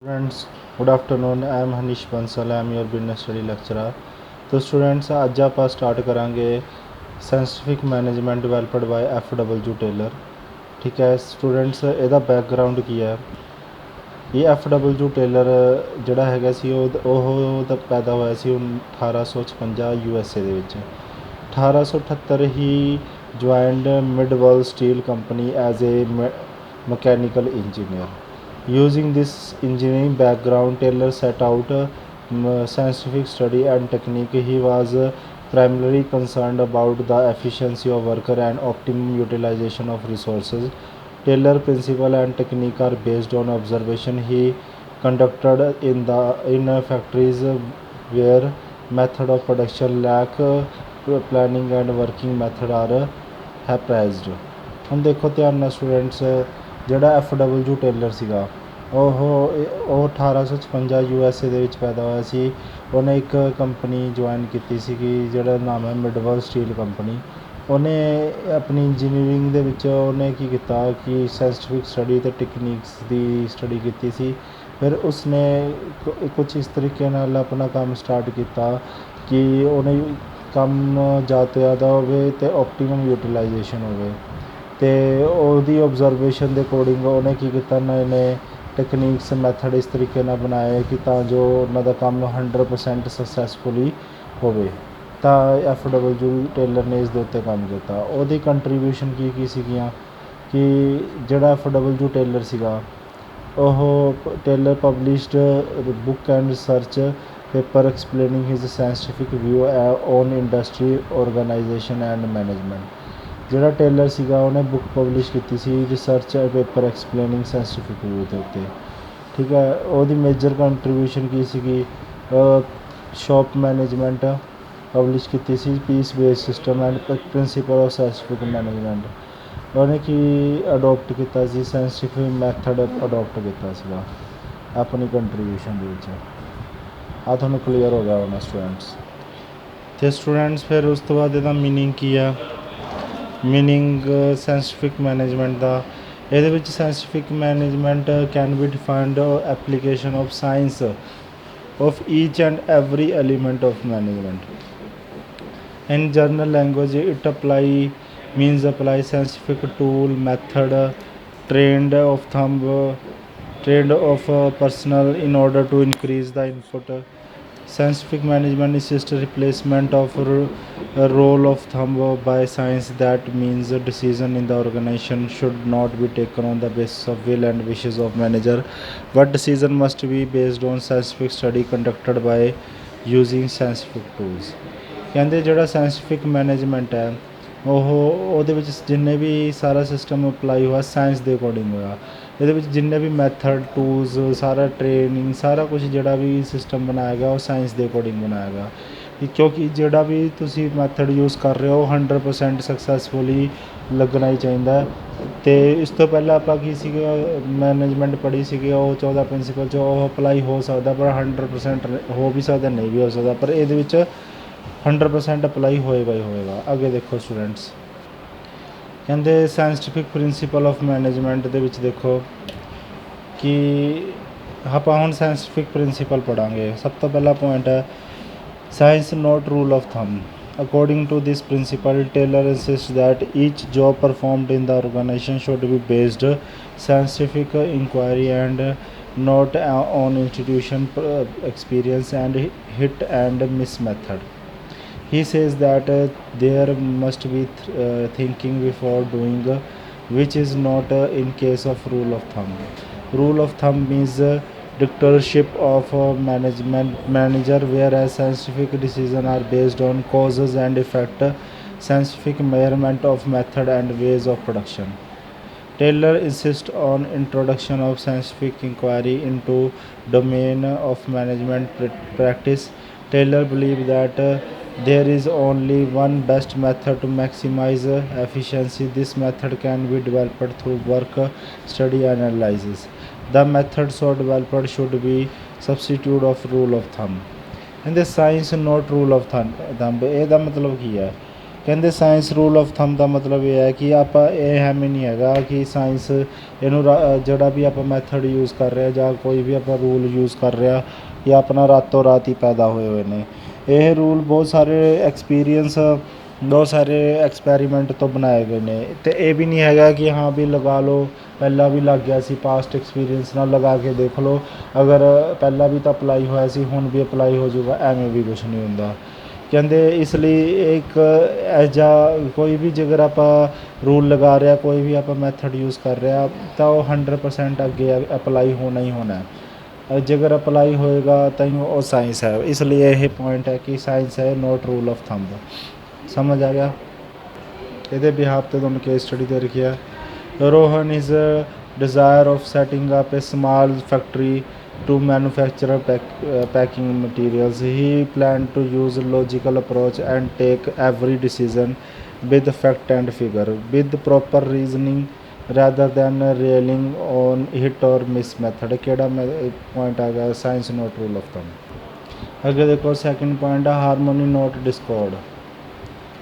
Students, good afternoon. I am Hanish Bansal. I am your business study lecturer. तो students ਅੱਜ ਆਪਾਂ start ਕਰਾਂਗੇ scientific management developed ਬਾय FW tailor. ਠੀਕ ਹੈ students, ਇਹਦਾ ਬੈਕਗਰਾਉਂਡ ਕੀ ਹੈ। ਇਹ FW ਟੇਲਰ ਜਿਹੜਾ ਹੈਗਾ ਸੀ ਉਹ ਤਾਂ ਪੈਦਾ ਹੋਇਆ ਸੀ 1856 USA ਦੇ ਵਿੱਚ। 1878 ਹੀ joined Midvale steel company as a mechanical engineer. Using this engineering background, Taylor set out scientific study and technique. He was primarily concerned about the efficiency of worker and optimum utilization of resources. Taylor principle and technique are based on observation he conducted in factories where method of production lack planning and working method are haphazard. ਹੁਣ ਦੇਖੋ ਧਿਆਨ ਨਾਲ students, ਜਿਹੜਾ FW Taylor ਸੀਗਾ ਉਹ 1856 USA ਦੇ ਵਿੱਚ ਪੈਦਾ ਹੋਇਆ ਸੀ। ਉਹਨੇ ਇੱਕ ਕੰਪਨੀ ਜੁਆਇਨ ਕੀਤੀ ਸੀਗੀ ਜਿਹੜਾ ਨਾਮ ਹੈ ਮਿਡਵਰਲ ਸਟੀਲ ਕੰਪਨੀ। ਉਹਨੇ ਆਪਣੀ ਇੰਜੀਨੀਅਰਿੰਗ ਦੇ ਵਿੱਚ ਉਹਨੇ ਕੀ ਕੀਤਾ ਕਿ ਸਾਇੰਟੀਫਿਕ ਸਟੱਡੀ ਅਤੇ ਟੈਕਨੀਕਸ ਦੀ ਸਟੱਡੀ ਕੀਤੀ ਸੀ। ਫਿਰ ਉਸਨੇ ਕੁਛ ਇਸ ਤਰੀਕੇ ਨਾਲ ਆਪਣਾ ਕੰਮ ਸਟਾਰਟ ਕੀਤਾ ਕਿ ਉਹਨੇ ਕੰਮ ਜ਼ਿਆਦਾ ਤੋਂ ਜ਼ਿਆਦਾ ਹੋਵੇ ਅਤੇ ਓਪਟੀਮਮ ਯੂਟੀਲਾਈਜੇਸ਼ਨ ਹੋਵੇ। ਅਤੇ ਉਹਦੀ ਓਬਜ਼ਰਵੇਸ਼ਨ ਦੇ ਅਕੋਰਡਿੰਗ ਉਹਨੇ ਕੀ ਕੀਤਾ, ਨਵੇਂ ਟੈਕਨੀਕਸ ਮੈਥਡ ਇਸ ਤਰੀਕੇ ਨਾਲ ਬਣਾਏ ਕਿ ਤਾਂ ਜੋ ਉਹਨਾਂ ਦਾ ਕੰਮ 100% ਸਕਸੈਸਫੁਲੀ ਹੋਵੇ। ਤਾਂ FW ਟੇਲਰ ਨੇ ਇਸ ਦੇ ਉੱਤੇ ਕੰਮ ਕੀਤਾ। ਉਹਦੀ ਕੰਟਰੀਬਿਊਸ਼ਨ ਕੀ ਸੀਗੀਆਂ ਕਿ ਜਿਹੜਾ FW ਟੇਲਰ ਸੀਗਾ ਉਹ Taylor published book and research paper explaining his scientific view on industry organisation and management. ਜਿਹੜਾ ਟੇਲਰ ਸੀਗਾ ਉਹਨੇ ਬੁੱਕ ਪਬਲਿਸ਼ ਕੀਤੀ ਸੀ research paper explaining scientific view ਦੇ ਉੱਤੇ। ਠੀਕ ਹੈ, ਉਹਦੀ ਮੇਜਰ ਕੰਟਰੀਬਿਊਸ਼ਨ ਕੀ ਸੀਗੀ, ਸ਼ੌਪ ਮੈਨੇਜਮੈਂਟ ਪਬਲਿਸ਼ ਕੀਤੀ ਸੀ, piece base system and principle of scientific management. ਉਹਨੇ ਕੀ ਅਡੋਪਟ ਕੀਤਾ ਸੀ, ਸਾਇੰਟੀਫਿਕ ਮੈਥਡ ਅਡੋਪਟ ਕੀਤਾ ਸੀਗਾ ਆਪਣੀ ਕੰਟਰੀਬਿਊਸ਼ਨ ਦੇ ਵਿੱਚ। ਆਹ ਤੁਹਾਨੂੰ ਕਲੀਅਰ ਹੋ ਗਿਆ ਹੋਣਾ ਸਟੂਡੈਂਟਸ। ਅਤੇ ਸਟੂਡੈਂਟਸ ਫਿਰ ਉਸ ਤੋਂ ਬਾਅਦ ਇਹਦਾ ਮੀਨਿੰਗ ਕੀ ਆ, ਮੀਨਿੰਗ ਸਾਇੰਟੀਫਿਕ ਮੈਨੇਜਮੈਂਟ ਦਾ। ਇਹਦੇ ਵਿੱਚ scientific management can be defined application of science of each and every element of management. In general language, it means apply scientific tool, method, trained of personnel in order to increase the input. Scientific management is just a replacement of a rule of thumb by science. That means a decision in the organization should not be taken on the basis of will and wishes of manager, but decision must be based on scientific study conducted by using scientific tools. ਕਹਿੰਦੇ ਜਿਹੜਾ scientific management ਹੈ ਉਹਦੇ ਵਿੱਚ ਜਿੰਨੇ ਵੀ ਸਾਰਾ system apply ਹੋਇਆ science ਦੇ according ਹੋਇਆ। ਇਹਦੇ ਵਿੱਚ ਜਿੰਨੇ ਵੀ ਮੈਥਡ ਟੂਲਸ ਸਾਰਾ ਟ੍ਰੇਨਿੰਗ ਸਾਰਾ ਕੁਝ ਜਿਹੜਾ ਵੀ ਸਿਸਟਮ ਬਣਾਇਆ ਗਿਆ ਉਹ ਸਾਇੰਸ ਦੇ ਅਕੋਰਡਿੰਗ ਬਣਾਇਆ ਗਿਆ। ਕਿਉਂਕਿ ਜਿਹੜਾ ਵੀ ਤੁਸੀਂ ਮੈਥਡ ਯੂਜ਼ ਕਰ ਰਹੇ ਹੋ 100% ਸਕਸੈਸਫੁਲੀ ਲੱਗਣਾ ਹੀ ਚਾਹੀਦਾ। ਅਤੇ ਇਸ ਤੋਂ ਪਹਿਲਾਂ ਆਪਾਂ ਕੀ ਸੀਗਾ ਮੈਨੇਜਮੈਂਟ ਪੜ੍ਹੀ ਸੀਗੀ, ਉਹ 14 ਪ੍ਰਿੰਸੀਪਲ 'ਚ ਉਹ ਅਪਲਾਈ ਹੋ ਸਕਦਾ ਪਰ 100% ਹੋ ਵੀ ਸਕਦਾ ਨਹੀਂ ਵੀ ਹੋ ਸਕਦਾ, ਪਰ ਇਹਦੇ ਵਿੱਚ 100% ਅਪਲਾਈ ਹੋਏਗਾ ਹੀ ਹੋਏਗਾ। ਅੱਗੇ ਦੇਖੋ ਸਟੂਡੈਂਟਸ, ਕਹਿੰਦੇ ਸਾਇੰਟੀਫਿਕ ਪ੍ਰਿੰਸੀਪਲ ਆਫ ਮੈਨੇਜਮੈਂਟ ਦੇ ਵਿੱਚ ਦੇਖੋ ਕਿ ਆਪਾਂ ਹੁਣ ਸਾਇੰਟੀਫਿਕ ਪ੍ਰਿੰਸੀਪਲ ਪੜ੍ਹਾਂਗੇ। ਸਭ ਤੋਂ ਪਹਿਲਾ ਪੁਆਇੰਟ ਹੈ science not rule of thumb. According to this principle, Taylor insists that each job performed in the organization should be based scientific inquiry and not on institution experience and hit and miss method. He says that there must be thinking before doing, which is not in case of rule of thumb. Rule of thumb means dictatorship of manager, whereas scientific decisions are based on causes and effect, scientific measurement of method and ways of production. Taylor insists on introduction of scientific inquiry into domain of management practice. Taylor believes that there is only one best method to maximize efficiency. This method can be developed through work, study, and analysis. The method so developed should be substitute of rule of thumb. And the science not rule of thumb. ਇਹਦਾ ਮਤਲਬ ਕੀ ਹੈ ਕਹਿੰਦੇ science rule of thumb ਦਾ ਮਤਲਬ ਇਹ ਹੈ ਕਿ ਆਪਾਂ ਇਹ ਐਮ ਹੀ ਨਹੀਂ ਹੈਗਾ ਕਿ ਸਾਇੰਸ ਇਹਨੂੰ ਜਿਹੜਾ ਵੀ ਆਪਾਂ ਮੈਥਡ ਯੂਜ਼ ਕਰ ਰਹੇ ਜਾਂ ਕੋਈ ਵੀ ਆਪਾਂ ਰੂਲ ਯੂਜ਼ ਕਰ ਰਿਹਾ ਇਹ ਆਪਣਾ ਰਾਤੋਂ ਰਾਤ ਹੀ ਪੈਦਾ ਹੋਏ ਨੇ। ਇਹ ਰੂਲ ਬਹੁਤ ਸਾਰੇ ਐਕਸਪੈਰੀਮੈਂਟ ਤੋਂ ਬਣਾਏ ਗਏ ਨੇ ਅਤੇ ਇਹ ਵੀ ਨਹੀਂ ਹੈਗਾ ਕਿ ਹਾਂ ਵੀ ਲਗਾ ਲਓ ਪਹਿਲਾਂ ਵੀ ਲੱਗ ਗਿਆ ਸੀ, ਪਾਸਟ ਐਕਸਪੀਰੀਅੰਸ ਨਾਲ ਲਗਾ ਕੇ ਦੇਖ ਲਓ, ਅਗਰ ਪਹਿਲਾਂ ਵੀ ਤਾਂ ਅਪਲਾਈ ਹੋਇਆ ਸੀ ਹੁਣ ਵੀ ਅਪਲਾਈ ਹੋ ਜਾਊਗਾ, ਐਵੇਂ ਵੀ ਕੁਛ ਨਹੀਂ ਹੁੰਦਾ। ਕਹਿੰਦੇ ਇਸ ਲਈ ਇੱਕ ਇਹੋ ਜਿਹਾ ਕੋਈ ਵੀ ਜੇਕਰ ਆਪਾਂ ਰੂਲ ਲਗਾ ਰਿਹਾ, ਕੋਈ ਵੀ ਆਪਾਂ ਮੈਥਡ ਯੂਜ਼ ਕਰ ਰਿਹਾ ਤਾਂ ਉਹ 100% ਅੱਗੇ ਅਪਲਾਈ ਹੋਣਾ ਹੀ ਹੋਣਾ। ਜੇਕਰ ਅਪਲਾਈ ਹੋਏਗਾ ਤਾਂ ਉਹ ਸਾਇੰਸ ਹੈ। ਇਸ ਲਈ ਇਹ ਪੁਆਇੰਟ ਹੈ ਕਿ ਸਾਇੰਸ ਹੈ, ਨੋਟ ਰੂਲ ਆਫ ਥੰਬ। ਸਮਝ ਆ ਗਿਆ। ਇਹਦੇ ਬਿਹਾਫ 'ਤੇ ਤੁਹਾਨੂੰ ਕੇਸ ਸਟੱਡੀ ਦੇ ਰੱਖੀ ਹੈ। Rohan is desire of setting up a small factory to manufacture packing materials. He planned to use a logical approach and take every decision with fact and figure, with proper reasoning rather than relying on hit or miss method। ਕਿਹੜਾ point ਆ ਗਿਆ? Science not rule of thumb. ਅੱਗੇ ਦੇਖੋ second point ਆ harmony not discord.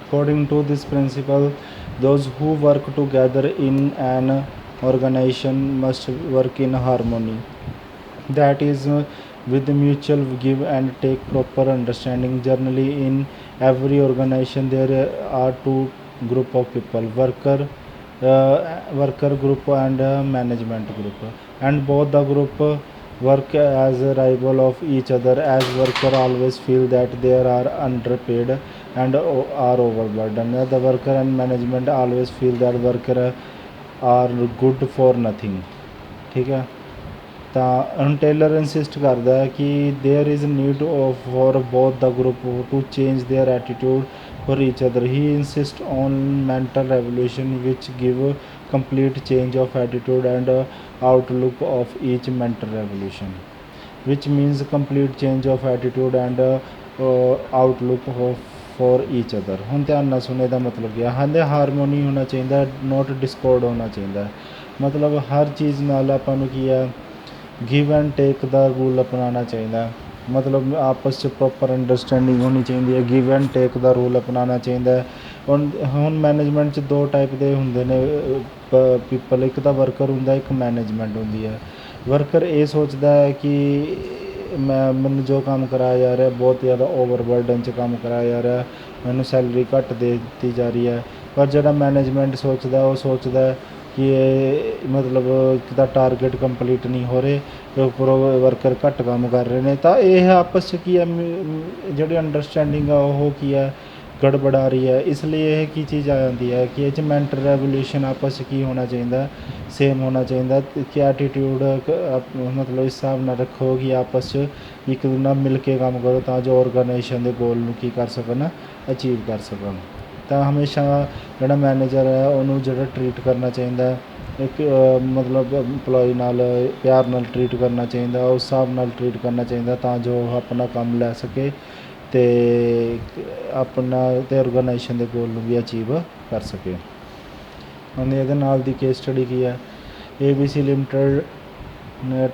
According to this principle, those who work together in an organization must work in harmony, that is, with mutual give and take, proper understanding। Generally in every organization there are two group of people, worker group and management group, and both the group work as a rival of each other, as worker always feel that they are underpaid and are overburdened। The worker and management always feel that worker are good for nothing। ठीक है। ਤਾਂ ਹੁਣ tailor insist ਕਰਦਾ ਹੈ ਕਿ there is need for both the group to change their attitude for each other। he insists on mental revolution which give complete change of attitude and outlook of each mental revolution, which means complete change of attitude and outlook for each other। ਹੁਣ ਧਿਆਨ ਨਾਲ ਸੁਣੇ, ਇਹਦਾ ਮਤਲਬ ਕੀ ਹੈ? ਹਾਂ harmony ਹੋਣਾ ਚਾਹੀਦਾ, ਨੋਟ ਡਿਸਕੋਰਡ ਹੋਣਾ ਚਾਹੀਦਾ। ਮਤਲਬ ਹਰ ਚੀਜ਼ ਨਾਲ ਆਪਾਂ ਨੂੰ ਕੀ ਹੈ, give and take the rule ਅਪਣਾਉਣਾ ਚਾਹੀਦਾ। ਮਤਲਬ ਆਪਸ 'ਚ ਪ੍ਰੋਪਰ ਅੰਡਰਸਟੈਂਡਿੰਗ ਹੋਣੀ ਚਾਹੀਦੀ ਹੈ, give and take the rule ਅਪਣਾਉਣਾ ਚਾਹੀਦਾ। ਹੁਣ ਮੈਨੇਜਮੈਂਟ 'ਚ ਦੋ ਟਾਈਪ ਦੇ ਹੁੰਦੇ ਨੇ ਪੀਪਲ, ਇੱਕ ਤਾਂ ਵਰਕਰ ਹੁੰਦਾ, ਇੱਕ ਮੈਨੇਜਮੈਂਟ ਹੁੰਦੀ ਹੈ। ਵਰਕਰ ਇਹ ਸੋਚਦਾ ਹੈ ਕਿ ਮੈਨੂੰ ਜੋ ਕੰਮ ਕਰਾਇਆ ਜਾ ਰਿਹਾ ਬਹੁਤ ਜ਼ਿਆਦਾ ਓਵਰਬਰਡਨ 'ਚ ਕੰਮ ਕਰਾਇਆ ਜਾ ਰਿਹਾ, ਮੈਨੂੰ ਸੈਲਰੀ ਘੱਟ ਦੇ ਦਿੱਤੀ ਜਾ ਰਹੀ ਹੈ। ਪਰ ਜਿਹੜਾ ਮੈਨੇਜਮੈਂਟ ਸੋਚਦਾ ਉਹ ਸੋਚਦਾ ਕਿ ਇਹ ਮਤਲਬ ਇੱਕ ਤਾਂ ਟਾਰਗੇਟ ਕੰਪਲੀਟ ਨਹੀਂ ਹੋ ਰਹੇ ਅਤੇ ਉੱਪਰੋਂ ਵਰਕਰ ਘੱਟ ਕੰਮ ਕਰ ਰਹੇ ਨੇ। ਤਾਂ ਇਹ ਆਪਸ 'ਚ ਕੀ ਹੈ, ਜਿਹੜੀ ਅੰਡਰਸਟੈਂਡਿੰਗ ਆ ਉਹ ਕੀ ਹੈ, ਗੜਬੜਾ ਰਹੀ ਹੈ। ਇਸ ਲਈ ਇਹ ਕੀ ਚੀਜ਼ ਆ ਜਾਂਦੀ ਹੈ ਕਿ ਇਹ 'ਚ ਮੈਂਟਲ ਰੈਵੋਲਿਊਸ਼ਨ ਆਪਸ 'ਚ ਕੀ ਹੋਣਾ ਚਾਹੀਦਾ, ਸੇਮ ਹੋਣਾ ਚਾਹੀਦਾ। ਕਿ ਐਟੀਟਿਊਡ ਮਤਲਬ ਇਸ ਹਿਸਾਬ ਨਾਲ ਰੱਖੋ ਕਿ ਆਪਸ 'ਚ ਇੱਕ ਦੂਜੇ ਨਾਲ ਮਿਲ ਕੇ ਕੰਮ ਕਰੋ ਤਾਂ ਜੋ ਔਰਗਨਾਈਜੇਸ਼ਨ ਦੇ ਗੋਲ ਨੂੰ ਕੀ ਕਰ ਸਕਣ, ਅਚੀਵ ਕਰ ਸਕਣ। ਤਾਂ ਹਮੇਸ਼ਾ ਜਿਹੜਾ ਮੈਨੇਜਰ ਹੈ ਉਹਨੂੰ ਜਿਹੜਾ ਟਰੀਟ ਕਰਨਾ ਚਾਹੀਦਾ ਇੱਕ ਮਤਲਬ ਇੰਪਲੋਈ ਨਾਲ ਪਿਆਰ ਨਾਲ ਟਰੀਟ ਕਰਨਾ ਚਾਹੀਦਾ, ਉਸ ਹਿਸਾਬ ਨਾਲ ਟਰੀਟ ਕਰਨਾ ਚਾਹੀਦਾ ਤਾਂ ਜੋ ਉਹ ਆਪਣਾ ਕੰਮ ਲੈ ਸਕੇ ਅਤੇ ਆਪਣਾ ਅਤੇ ਔਰਗਨਾਈਜੇਸ਼ਨ ਦੇ ਗੋਲ ਨੂੰ ਵੀ ਅਚੀਵ ਕਰ ਸਕੇ। ਹੁਣ ਇਹਦੇ ਨਾਲ ਦੀ ਕੇਸ ਸਟੱਡੀ ਕੀ ਹੈ? ABC limited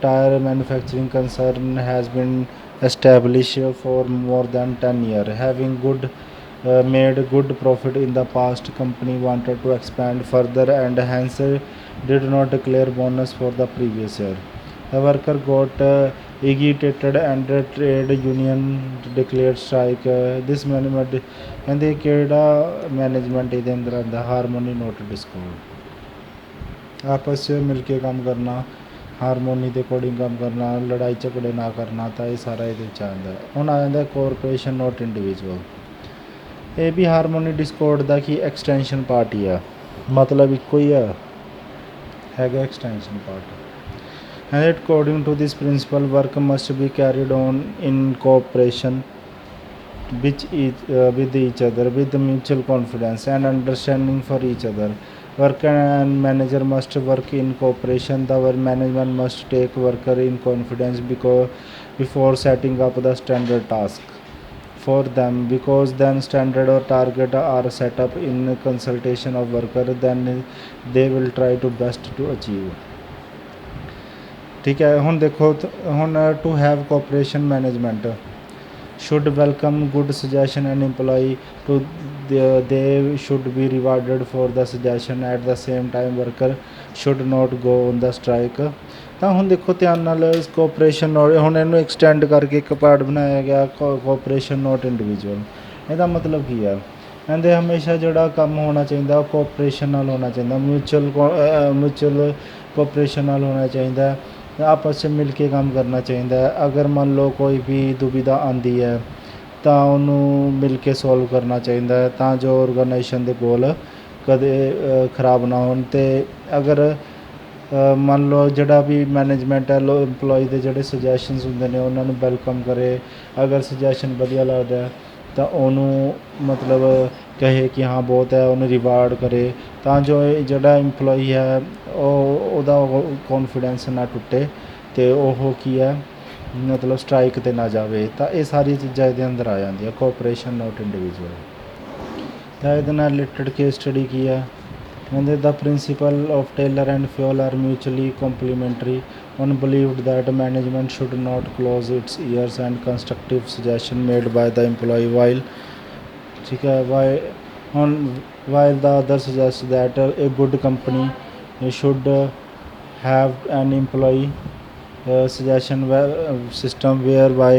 tyre manufacturing concern has been established for more than 10 years, having made good profit in the past. Company wanted to expand further and hence did not declare bonus for the previous year. The worker got agitated and trade union declared strike। this management ਕਹਿੰਦੇ ਕਿਹੜਾ management ਇਹਦੇ ਅੰਦਰ ਆਉਂਦਾ? Harmony not discord. ਆਪਸ 'ਚ ਮਿਲ ਕੇ ਕੰਮ ਕਰਨਾ, harmony ਦੇ ਅਕੋਰਡਿੰਗ ਕੰਮ ਕਰਨਾ, ਲੜਾਈ ਝਗੜੇ ਨਾ ਕਰਨਾ, ਤਾਂ ਇਹ ਸਾਰਾ ਇਹਦੇ ਵਿੱਚ ਆਉਂਦਾ। ਹੁਣ ਆ ਜਾਂਦਾ ਕੋਰਪੋਰੇਸ਼ਨ ਨੋਟ ਇੰਡੀਵਿਜੂਅਲ। ਇਹ ਵੀ ਹਾਰਮੋਨੀ ਡਿਸਕੋਰਡ ਦਾ ਕੀ ਐਕਸਟੈਂਸ਼ਨ ਪਾਰਟ ਹੀ ਆ, ਮਤਲਬ ਇੱਕੋ ਹੀ ਆ, ਹੈਗਾ extension part. And according to this principle work must be carried on in cooperation with each other, with mutual confidence and understanding for each other। Worker and manager must work in cooperation। The management must take worker in confidence before setting up the standard task for them, because then standard or target are set up in consultation of worker, then they will try to best to achieve। ठीक है। ਹੁਣ ਦੇਖੋ ਹੁਣ to have cooperation management should welcome good suggestion and employee to they should be rewarded for the suggestion. At the same time worker should not go on the strike. ਤਾਂ ਹੁਣ ਦੇਖੋ ਧਿਆਨ ਨਾਲ ਕੋਆਪਰੇਸ਼ਨ ਨੋਟ, ਹੁਣ ਇਹਨੂੰ extend ਕਰਕੇ ਇੱਕ part ਬਣਾਇਆ ਗਿਆ ਕੋਆਪਰੇਸ਼ਨ ਨੋਟ ਇੰਡੀਵਿਜੂਅਲ। ਇਹਦਾ ਮਤਲਬ ਕੀ ਆ, ਕਹਿੰਦੇ ਹਮੇਸ਼ਾ ਜਿਹੜਾ ਕੰਮ ਹੋਣਾ ਚਾਹੀਦਾ ਉਹ ਕੋਆਪਰੇਸ਼ਨ ਨਾਲ ਹੋਣਾ ਚਾਹੀਦਾ, ਮਿਊਚੁਅਲ ਕੋਆਪਰੇਸ਼ਨ ਨਾਲ ਹੋਣਾ ਚਾਹੀਦਾ, ਆਪਸ 'ਚ ਮਿਲ ਕੇ ਕੰਮ ਕਰਨਾ ਚਾਹੀਦਾ ਹੈ। ਅਗਰ ਮੰਨ ਲਓ ਕੋਈ ਵੀ ਦੁਵਿਧਾ ਆਉਂਦੀ ਹੈ ਤਾਂ ਉਹਨੂੰ ਮਿਲ ਕੇ ਸੋਲਵ ਕਰਨਾ ਚਾਹੀਦਾ ਹੈ, ਤਾਂ ਜੋ ਔਰਗੇਨਾਈਜੇਸ਼ਨ ਦੇ ਗੋਲ ਕਦੇ ਖਰਾਬ ਨਾ ਹੋਣ। ਅਤੇ ਅਗਰ ਮੰਨ ਲਓ ਜਿਹੜਾ ਵੀ ਮੈਨੇਜਮੈਂਟ ਹੈ ਇੰਪਲੋਈ ਦੇ ਜਿਹੜੇ ਸੁਜੈਸ਼ਨਸ ਹੁੰਦੇ ਨੇ ਉਹਨਾਂ ਨੂੰ ਵੈਲਕਮ ਕਰੇ। ਅਗਰ ਸੁਜੈਸ਼ਨ ਵਧੀਆ ਲੱਗਦਾ ਤਾਂ ਉਹਨੂੰ ਮਤਲਬ ਕਹੇ ਕਿ ਹਾਂ ਬਹੁਤ ਹੈ, ਉਹਨੂੰ ਰਿਵਾਰਡ ਕਰੇ, ਤਾਂ ਜੋ ਇਹ ਜਿਹੜਾ ਇੰਪਲੋਈ ਹੈ ਉਹਦਾ ਕੌਨਫੀਡੈਂਸ ਨਾ ਟੁੱਟੇ ਅਤੇ ਉਹ ਕੀ ਹੈ ਮਤਲਬ ਸਟ੍ਰਾਈਕ 'ਤੇ ਨਾ ਜਾਵੇ। ਤਾਂ ਇਹ ਸਾਰੀਆਂ ਚੀਜ਼ਾਂ ਇਹਦੇ ਅੰਦਰ ਆ ਜਾਂਦੀਆਂ, ਕੋਆਪਰੇਸ਼ਨ ਨੋਟ ਇੰਡੀਵਿਜੂਅਲ। ਤਾਂ ਇਹਦੇ ਨਾਲ ਰਿਲੇਟਡ ਕੇਸ ਸਟੱਡੀ ਕੀ ਹੈ, ਕਹਿੰਦੇ the principle of Taylor and Fuel are mutually complementary. One believed that management should not close its ears and constructive suggestion made by the employee while the other suggests that a good company should have an employee suggestion system whereby